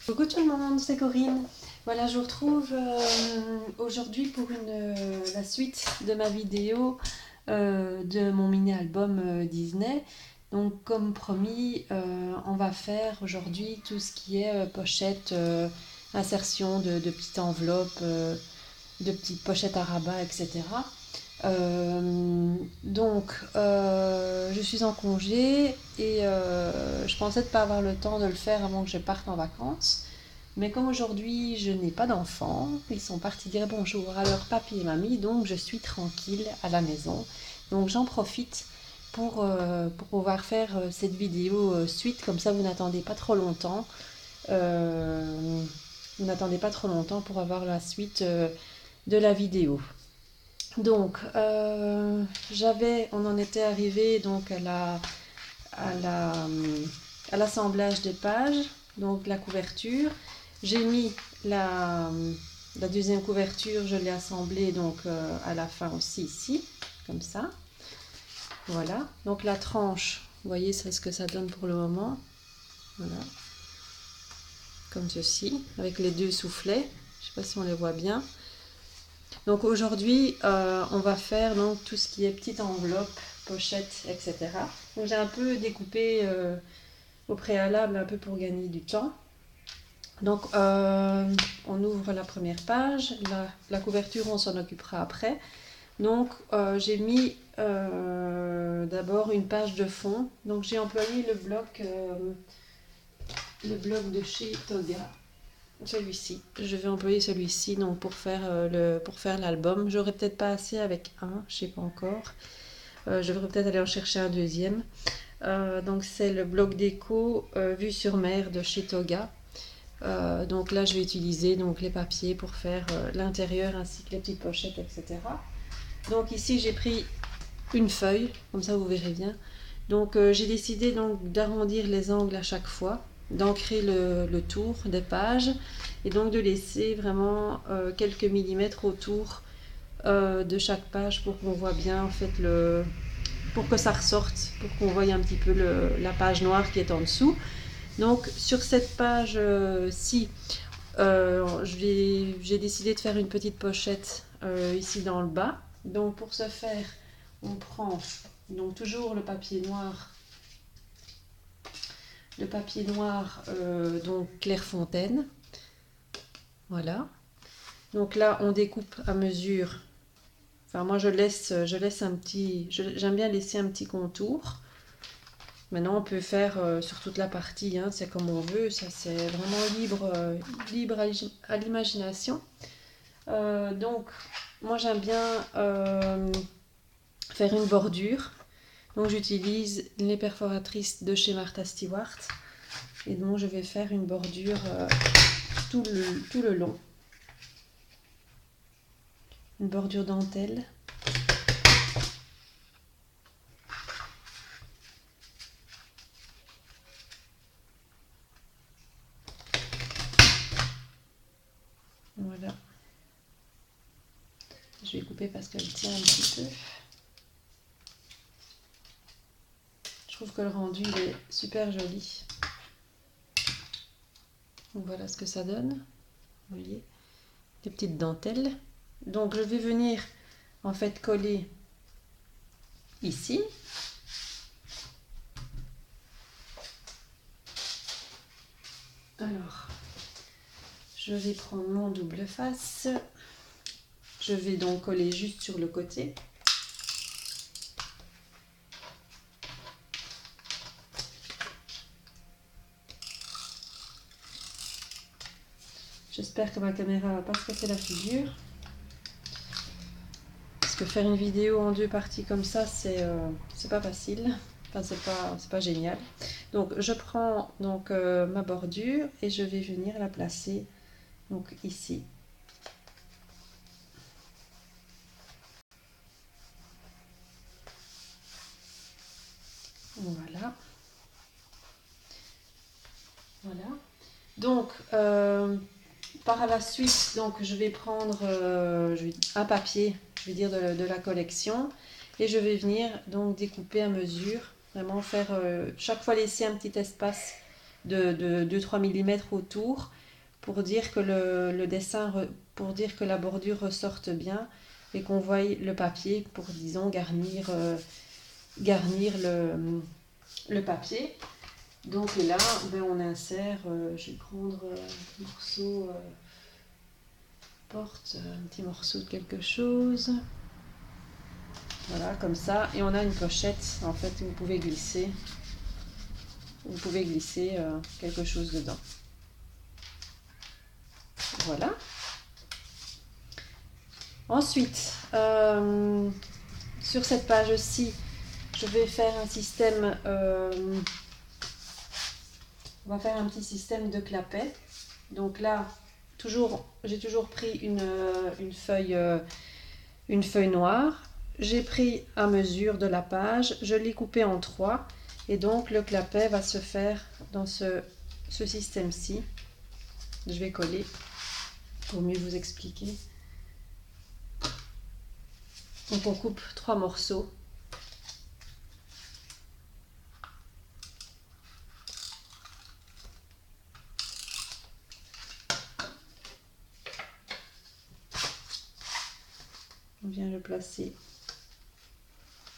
Coucou tout le monde, c'est Corinne. Voilà, je vous retrouve aujourd'hui pour la suite de ma vidéo de mon mini-album Disney. Donc, comme promis, on va faire aujourd'hui tout ce qui est pochette, insertion de petites enveloppes, de petites pochettes à rabat, etc. Je suis en congé et je pensais ne pas avoir le temps de le faire avant que je parte en vacances. Mais comme aujourd'hui je n'ai pas d'enfants, ils sont partis dire bonjour à leur papy et mamie, donc je suis tranquille à la maison. Donc j'en profite pour pouvoir faire cette vidéo suite, comme ça vous n'attendez pas trop longtemps. Euh, vous n'attendez pas trop longtemps pour avoir la suite de la vidéo. Donc, on en était arrivé donc à la, à l'assemblage des pages, donc la couverture. J'ai mis la deuxième couverture, je l'ai assemblée donc à la fin aussi ici, comme ça. Voilà. Donc la tranche, vous voyez, c'est ce que ça donne pour le moment. Voilà. Comme ceci, avec les deux soufflets. Je ne sais pas si on les voit bien. Donc aujourd'hui, on va faire donc tout ce qui est petite enveloppe, pochette, etc. Donc j'ai un peu découpé au préalable, un peu pour gagner du temps. Donc on ouvre la première page, la couverture on s'en occupera après. Donc j'ai mis d'abord une page de fond. Donc j'ai employé le bloc de chez Toga. Celui-ci. Je vais employer celui-ci donc pour faire l'album. J'aurai peut-être pas assez avec un, je sais pas encore. Je devrais peut-être aller en chercher un deuxième. Donc c'est le bloc déco vue sur mer de chez Toga. Donc là je vais utiliser donc les papiers pour faire l'intérieur ainsi que les petites pochettes, etc. Donc ici j'ai pris une feuille, comme ça vous verrez bien. Donc j'ai décidé donc d'arrondir les angles à chaque fois, d'ancrer le tour des pages et donc de laisser vraiment quelques millimètres autour de chaque page pour qu'on voit bien en fait pour que ça ressorte, pour qu'on voie un petit peu la page noire qui est en dessous. Donc sur cette page-ci, j'ai décidé de faire une petite pochette ici dans le bas. Donc pour ce faire, on prend donc toujours le papier noir donc Clairefontaine. Voilà. Donc là, on découpe à mesure. Enfin, moi, je laisse un petit. J'aime bien laisser un petit contour. Maintenant, on peut faire sur toute la partie, hein, c'est comme on veut. Ça, c'est vraiment libre à l'imagination. Donc, moi, j'aime bien faire une bordure. Donc, j'utilise les perforatrices de chez Martha Stewart. Et donc, je vais faire une bordure tout le long. Une bordure dentelle. Voilà. Je vais couper parce qu'elle tient un petit peu. Je trouve que le rendu il est super joli. Donc voilà ce que ça donne. Vous voyez, des petites dentelles. Donc je vais venir en fait coller ici. Alors, je vais prendre mon double face. Je vais donc coller juste sur le côté. J'espère que ma caméra va pas se casser la figure. Parce que faire une vidéo en deux parties comme ça, c'est pas facile. Enfin, c'est pas génial. Donc, je prends donc ma bordure et je vais venir la placer donc ici. Voilà. Voilà. Donc, par la suite, donc, je vais prendre un papier, je vais dire de la collection, et je vais venir donc découper à mesure, vraiment faire chaque fois laisser un petit espace de 2-3 mm autour pour dire que le dessin, pour dire que la bordure ressorte bien et qu'on voie le papier pour, disons, garnir le papier. Donc là, ben, on insère, je vais prendre un morceau, porte un petit morceau de quelque chose. Voilà, comme ça. Et on a une pochette, en fait, où vous pouvez glisser. Quelque chose dedans. Voilà. Ensuite, sur cette page-ci, je vais faire un système... on va faire un petit système de clapets. Donc là, j'ai toujours pris une feuille noire. J'ai pris à mesure de la page, je l'ai coupé en 3 et donc le clapet va se faire dans ce système-ci. Je vais coller pour mieux vous expliquer. Donc on coupe 3 morceaux. On vient le placer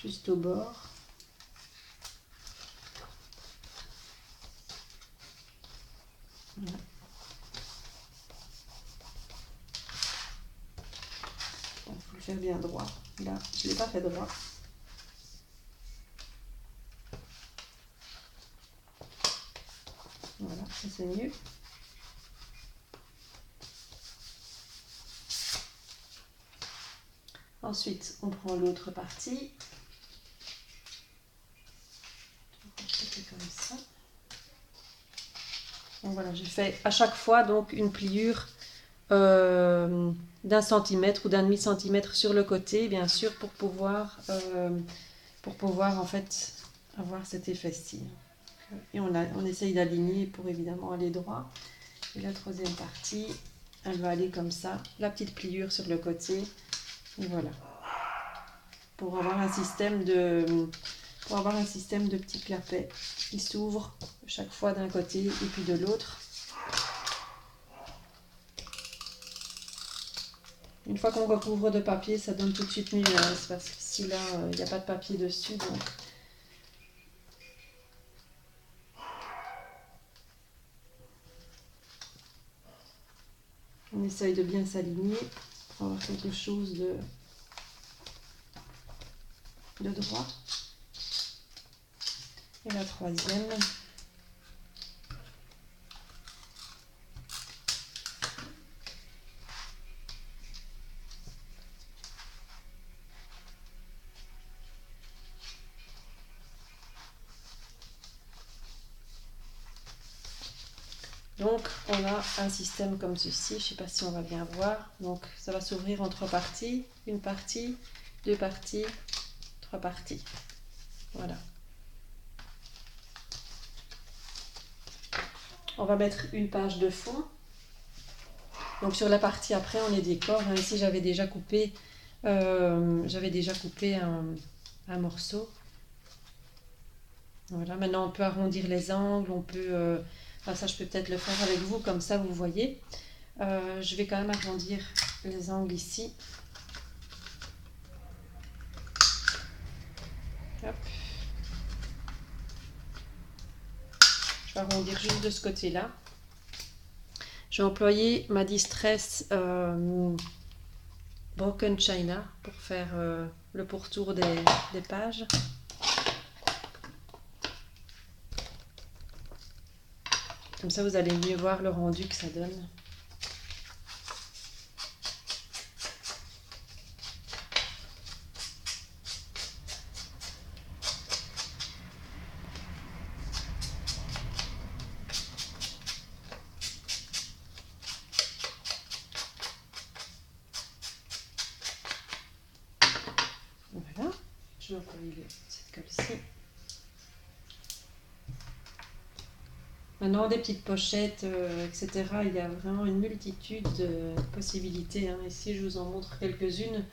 juste au bord. Voilà. Il faut le faire bien droit. Là, je ne l'ai pas fait droit. Voilà, ça c'est mieux. Ensuite, on prend l'autre partie. Comme ça. Donc voilà, j'ai fait à chaque fois donc une pliure d'1 centimètre ou d'1,5 centimètre sur le côté, bien sûr, pour pouvoir en fait avoir cet effet-ci. Et on essaye d'aligner pour évidemment aller droit. Et la troisième partie, elle va aller comme ça, la petite pliure sur le côté. Et voilà. Pour avoir un système de petits clapets qui s'ouvrent chaque fois d'un côté et puis de l'autre. Une fois qu'on recouvre de papier, ça donne tout de suite mieux, hein, parce que si là, il n'y a pas de papier dessus, donc... On essaye de bien s'aligner pour avoir quelque chose de droit. Et la troisième. Donc on a un système comme ceci, je ne sais pas si on va bien voir. Donc ça va s'ouvrir en 3 parties, une partie, 2 parties, 3 parties. Voilà. On va mettre une page de fond. Donc sur la partie après, on les décore. Hein. Ici j'avais déjà coupé, un morceau. Voilà, maintenant on peut arrondir les angles, on peut... Enfin, ça, je peux peut-être le faire avec vous, comme ça, vous voyez. Je vais quand même arrondir les angles ici. Hop. Je vais arrondir juste de ce côté-là. Je vais employer ma Distress Broken China pour faire le pourtour des pages. Comme ça, vous allez mieux voir le rendu que ça donne. Voilà, je vais employer cette colle-ci. Maintenant, des petites pochettes, etc. Il y a vraiment une multitude de possibilités. Hein. Ici, je vous en montre quelques-unes.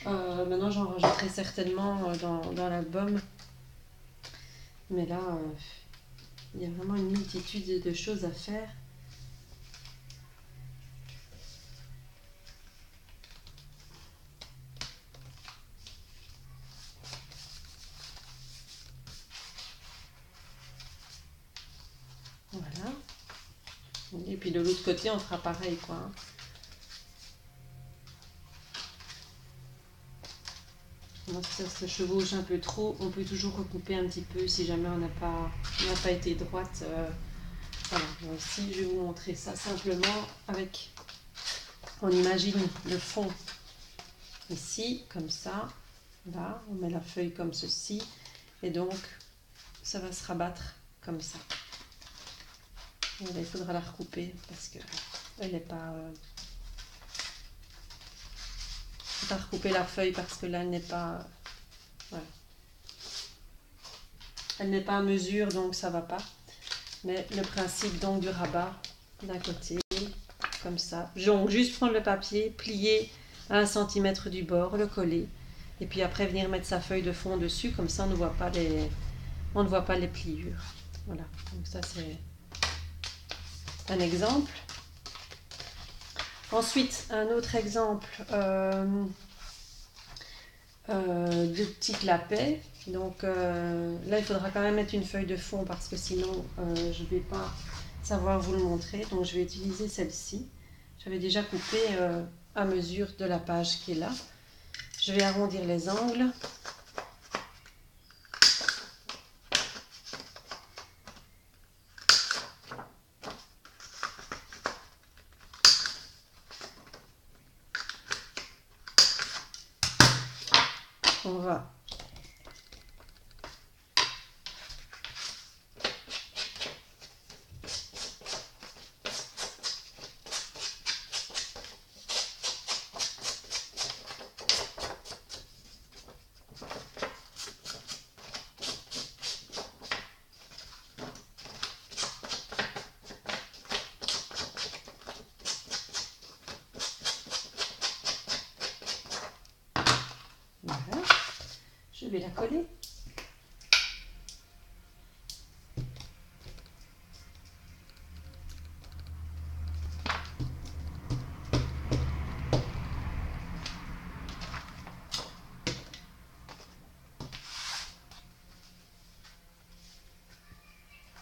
Maintenant, j'en rajouterai certainement dans l'album. Mais là, Il y a vraiment une multitude de choses à faire. Voilà. Et puis de l'autre côté, on fera pareil, quoi. Hein. Donc, si ça se chevauche un peu trop, on peut toujours recouper un petit peu si jamais on n'a pas été droite. Voilà. Donc, ici, je vais vous montrer ça simplement avec... On imagine le fond ici, comme ça. Là, on met la feuille comme ceci. Et donc, ça va se rabattre comme ça. Voilà, il faudra la recouper parce que elle n'est pas... Il faut pas recouper la feuille parce que là, elle n'est pas... Voilà. Elle n'est pas à mesure, donc ça va pas. Mais le principe donc du rabat, d'un côté, comme ça. Donc, juste prendre le papier, plier à 1 cm du bord, le coller. Et puis après, venir mettre sa feuille de fond dessus, comme ça, on ne voit pas les pliures. Voilà, donc ça, c'est un exemple. Ensuite, un autre exemple de petits clapets. Donc là, il faudra quand même mettre une feuille de fond parce que sinon, je ne vais pas savoir vous le montrer. Donc, je vais utiliser celle-ci. J'avais déjà coupé à mesure de la page qui est là. Je vais arrondir les angles. On va voilà. Je vais la coller.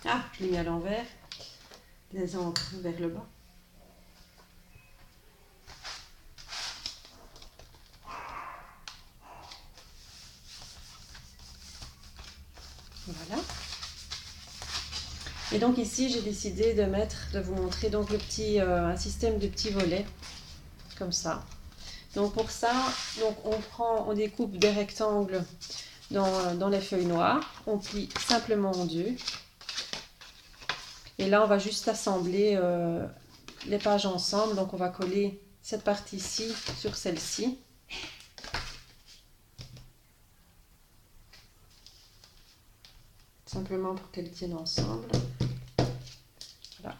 Ah, je l'ai mis à l'envers. Les angles vers le bas. Voilà. Et donc ici, j'ai décidé de vous montrer donc un système de petits volets, comme ça. Donc pour ça, donc on découpe des rectangles dans les feuilles noires, on plie simplement en deux. Et là, on va juste assembler les pages ensemble. Donc on va coller cette partie-ci sur celle-ci. Simplement pour qu'elles tiennent ensemble. Voilà.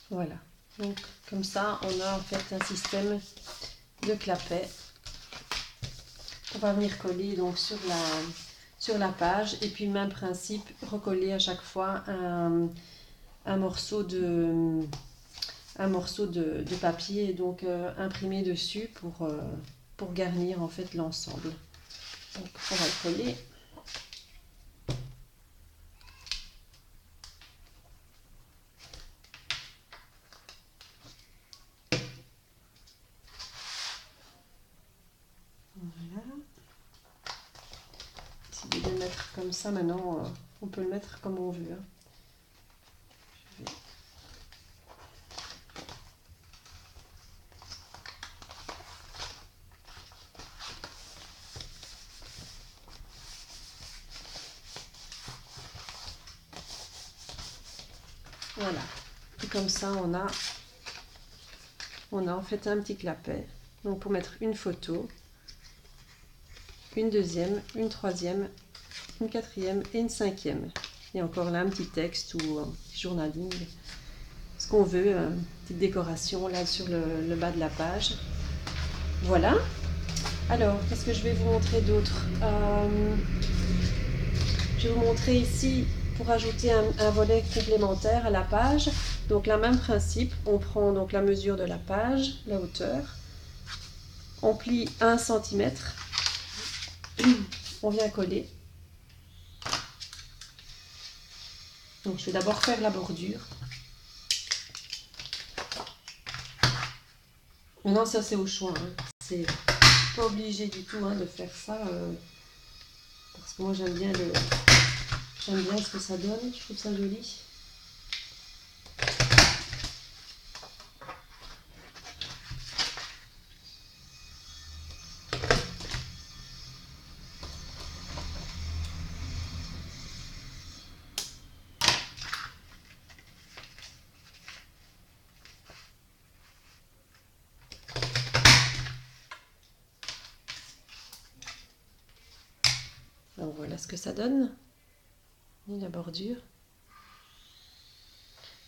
Voilà. Donc comme ça, on a en fait un système de clapets. On va venir coller donc sur la page et puis même principe, recoller à chaque fois un morceau de papier donc imprimé dessus pour garnir en fait l'ensemble. Donc on va le coller. Voilà. Décider de le mettre comme ça maintenant, on peut le mettre comme on veut. Hein. Je vais... Voilà. Et comme ça, on a en fait un petit clapet. Donc pour mettre une photo, une deuxième, une troisième, une quatrième et une cinquième. Et encore là un petit texte ou un petit journaling, ce qu'on veut, une petite décoration là sur le bas de la page. Voilà. Alors, qu'est-ce que je vais vous montrer d'autre? Je vais vous montrer ici pour ajouter un volet complémentaire à la page. Donc, le même principe, on prend donc la mesure de la page, la hauteur, on plie 1 cm, on vient coller. Donc, je vais d'abord faire la bordure. Maintenant, ça c'est au choix, hein. C'est pas obligé du tout de faire ça, parce que moi j'aime bien ce que ça donne, je trouve ça joli. Donc voilà ce que ça donne, et la bordure.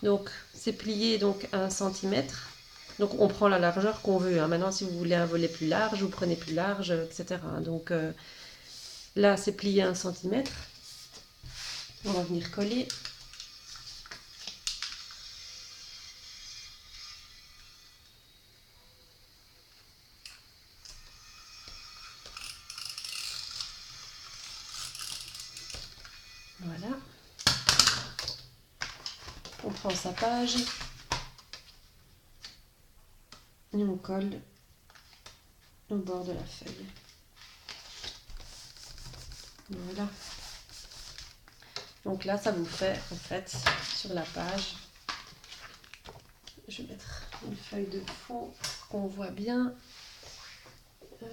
Donc c'est plié donc à 1 cm. Donc on prend la largeur qu'on veut. Maintenant si vous voulez un volet plus large, vous prenez plus large, etc. Donc là c'est plié à 1 cm. On va venir coller. Voilà. On prend sa page et on colle au bord de la feuille. Voilà. Donc là, ça vous fait en fait sur la page. Je vais mettre une feuille de fond pour qu'on voit bien. Donc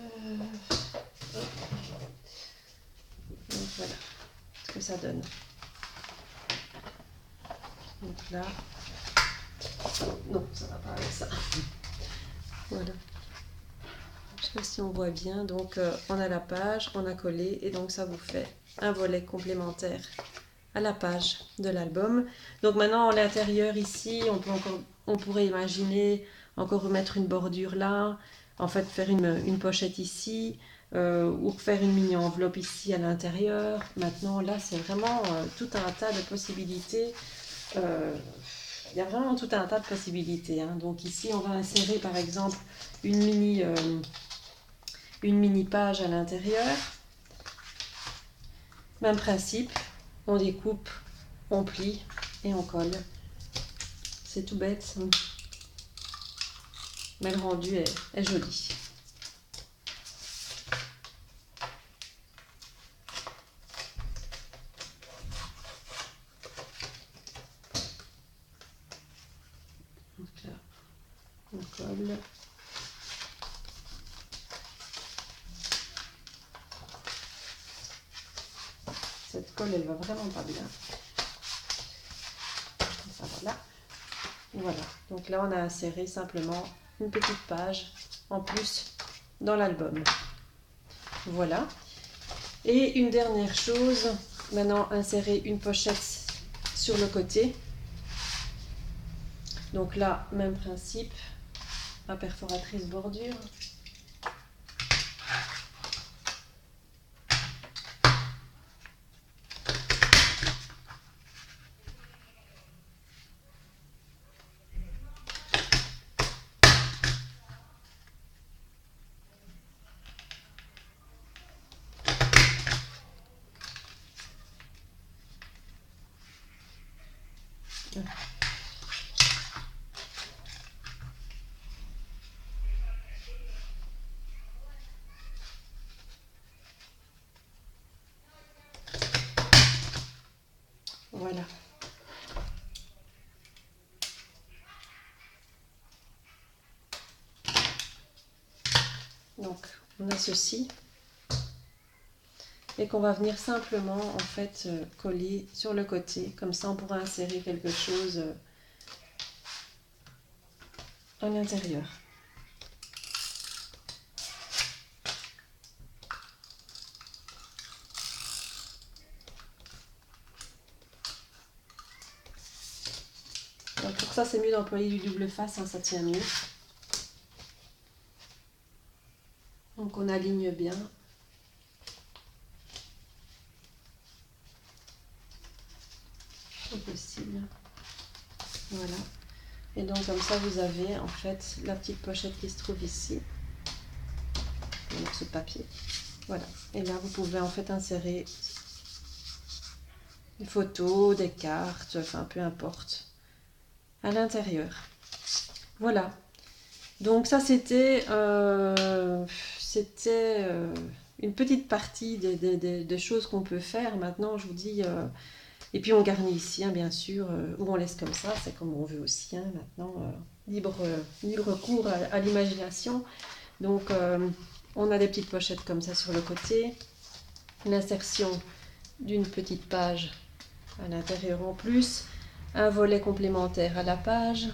voilà ce que ça donne. Donc là, non, ça va pas avec ça. Voilà. Je sais pas si on voit bien. Donc on a la page, on a collé et donc ça vous fait un volet complémentaire à la page de l'album. Donc maintenant à l'intérieur ici, on pourrait imaginer encore remettre une bordure là, en fait faire une pochette ici, ou faire une mini enveloppe ici à l'intérieur. Maintenant là c'est vraiment tout un tas de possibilités. Il y a vraiment tout un tas de possibilités. Donc ici on va insérer par exemple une mini page à l'intérieur. Même principe, on découpe, on plie et on colle. C'est tout bête, mais le rendu est joli. Donc là, on colle. Cette colle, elle va vraiment pas bien. Enfin, voilà. Voilà. Donc là, on a inséré simplement une petite page en plus dans l'album. Voilà. Et une dernière chose, maintenant insérer une pochette sur le côté. Donc là, même principe, ma perforatrice bordure. Voilà. Donc, on a ceci. Et qu'on va venir simplement, en fait, coller sur le côté. Comme ça, on pourra insérer quelque chose à l'intérieur. Donc pour ça, c'est mieux d'employer du double face, hein, ça tient mieux. Donc on aligne bien. Au possible. Voilà. Et donc comme ça, vous avez en fait la petite pochette qui se trouve ici. Donc ce papier. Voilà. Et là, vous pouvez en fait insérer des photos, des cartes, enfin peu importe, à l'intérieur. Voilà. Donc ça, c'était une petite partie des choses qu'on peut faire. Maintenant, je vous dis... et puis on garnit ici, hein, bien sûr, ou on laisse comme ça, c'est comme on veut aussi. Hein, maintenant, libre cours à l'imagination. Donc, on a des petites pochettes comme ça sur le côté. L'insertion d'une petite page à l'intérieur en plus. Un volet complémentaire à la page.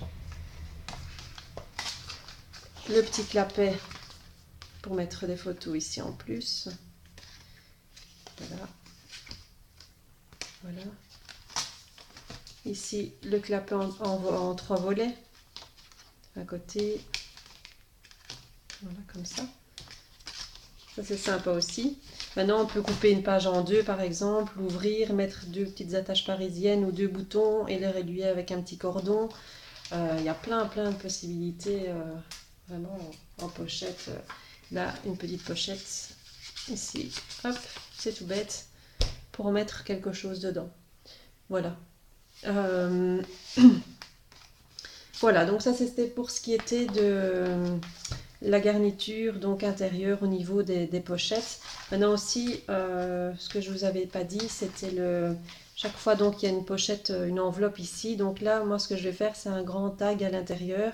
Le petit clapet pour mettre des photos ici en plus. Voilà. Voilà. Ici, le clapet en 3 volets. À côté. Voilà, comme ça. Ça, c'est sympa aussi. Maintenant, on peut couper une page en deux, par exemple, ouvrir, mettre 2 petites attaches parisiennes ou 2 boutons et les relier avec un petit cordon. Il y a plein de possibilités, vraiment en pochette. Là, une petite pochette ici. Hop, c'est tout bête pour mettre quelque chose dedans. Voilà. Voilà, donc ça c'était pour ce qui était de la garniture donc intérieure au niveau des pochettes. Maintenant aussi, ce que je vous avais pas dit, c'était chaque fois donc il y a une pochette, une enveloppe ici. Donc là, moi ce que je vais faire, c'est un grand tag à l'intérieur.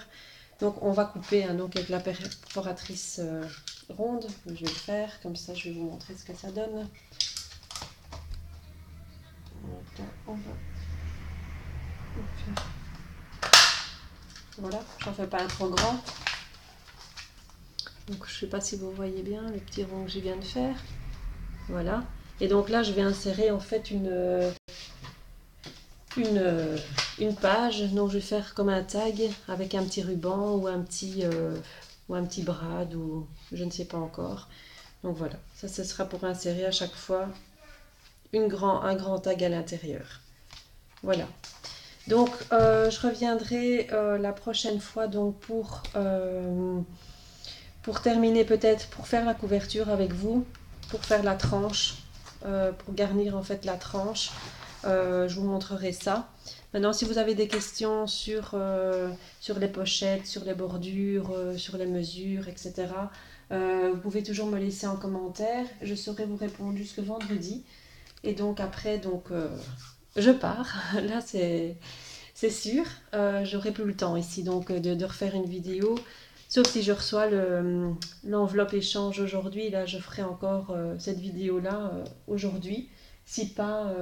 Donc on va couper, hein, donc avec la perforatrice ronde. Je vais le faire, comme ça je vais vous montrer ce que ça donne. Donc, on va faire. Voilà, j'en fais pas un trop grand. Donc je sais pas si vous voyez bien le petit rond que je viens de faire. Voilà. Et donc là je vais insérer en fait une page. Donc je vais faire comme un tag avec un petit ruban ou un petit brad ou je ne sais pas encore. Donc voilà, ça ce sera pour insérer à chaque fois un grand tag à l'intérieur. Voilà. Donc je reviendrai la prochaine fois donc pour terminer peut-être, pour faire la couverture avec vous, pour faire la tranche, pour garnir en fait la tranche. Je vous montrerai ça. Maintenant, si vous avez des questions sur les pochettes, sur les bordures, sur les mesures, etc., vous pouvez toujours me laisser en commentaire. Je saurai vous répondre jusque vendredi. Et donc après, je pars. Là, c'est sûr. J'aurai plus le temps ici donc de refaire une vidéo. Sauf si je reçois l'enveloppe échange aujourd'hui. Là, je ferai encore cette vidéo-là aujourd'hui. Si pas,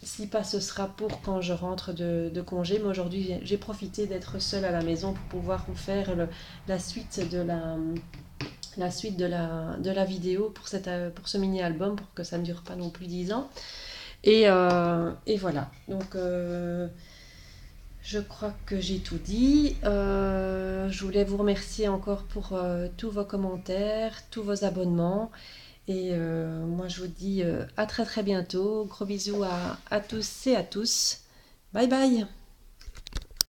ce sera pour quand je rentre de congé. Mais aujourd'hui, j'ai profité d'être seule à la maison pour pouvoir vous faire la suite de la vidéo pour ce mini-album, pour que ça ne dure pas non plus 10 ans. Et voilà. Donc, je crois que j'ai tout dit. Je voulais vous remercier encore pour tous vos commentaires, tous vos abonnements. Et moi, je vous dis à très bientôt. Gros bisous à tous et à tous. Bye bye.